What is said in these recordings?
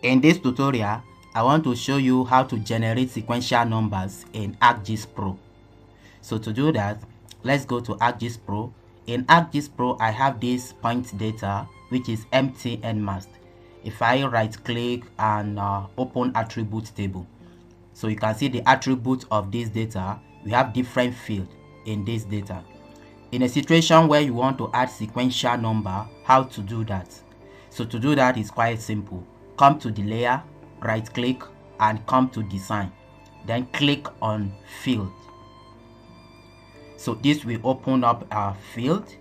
In this tutorial, I want to show you how to generate sequential numbers in ArcGIS Pro. So to do that, let's go to ArcGIS Pro. In ArcGIS Pro, I have this point data, which is empty and masked. If I right click and open attribute table, so you can see the attributes of this data. We have different fields in this data. In a situation where you want to add sequential number, how to do that? So to do that is quite simple. Come to the layer, right click and come to design, then click on field. So this will open up our field.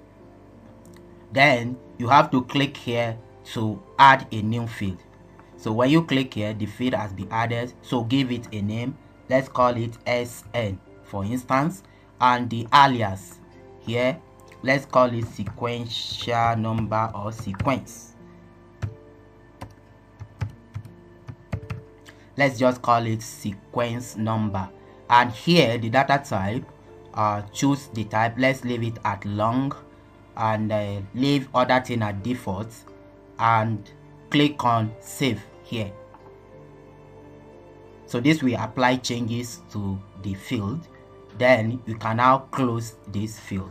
Then you have to click here to add a new field. So when you click here, the field has been added, so give it a name. Let's call it SN for instance, and the alias here, let's call it sequential number or sequence. Let's just call it sequence number. And here the data type, choose the type. Let's leave it at long and leave other thing at default and click on save here. So this will apply changes to the field. Then you can now close this field.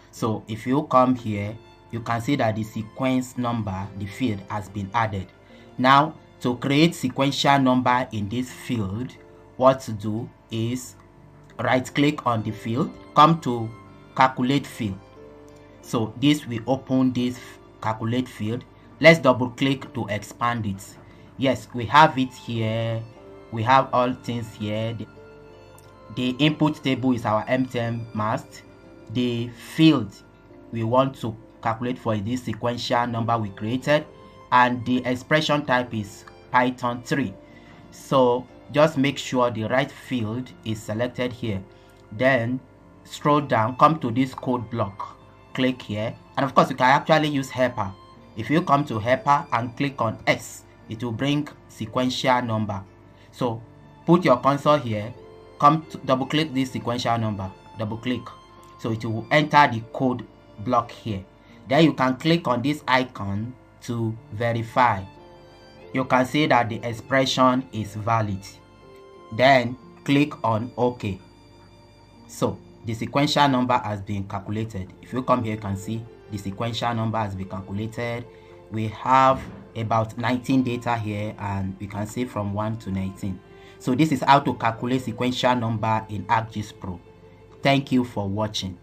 So if you come here, you can see that the sequence number, the field has been added. Now to create sequential number in this field, what to do is right click on the field, come to calculate field. So this will open this calculate field. Let's double click to expand it. Yes, we have it here. We have all things here. The input table is our MTM masked. The field we want to calculate for this sequential number we created, and the expression type is Python 3. So just make sure the right field is selected here. Then scroll down, come to this code block, click here, and of course you can actually use helper. If you come to helper and click on S, it will bring sequential number. So put your console here, come to double click this sequential number, double click, so it will enter the code block here. Then you can click on this icon to verify. You can see that the expression is valid. Then click on OK. So the sequential number has been calculated. If you come here, you can see the sequential number has been calculated. We have about 19 data here, and we can see from 1 to 19. So this is how to calculate sequential number in ArcGIS Pro. Thank you for watching.